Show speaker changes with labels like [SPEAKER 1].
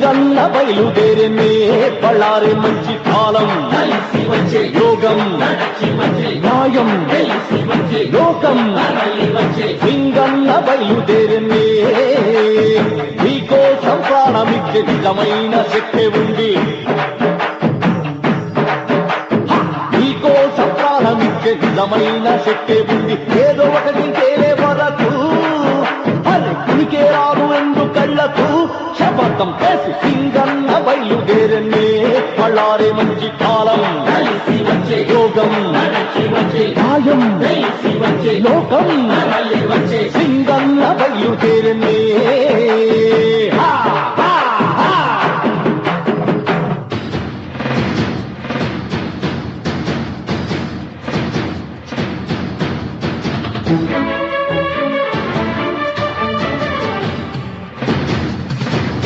[SPEAKER 1] సింగన్న బయలుదేరనే పళ్ళారే మంచి కాలం యోగం న్యాయం లోకం సింగన్న బయలుదేరనే నీకోసం ప్రాణమిచ్చే నిజమైన శక్తి ఉంది నీకోసం ప్రాణమిచ్చే నిజమైన శక్తి ఉంది ఏదో ఒకటి తేలే వరకు నీకే రాదు ఎందు కళ్ళకు శపథం చేసి సింగన్న బయలుదేరనే పళ్ళారే మంచి కాలం యోగం న్యాయం లోకం సింగన్న బయలుదేరనే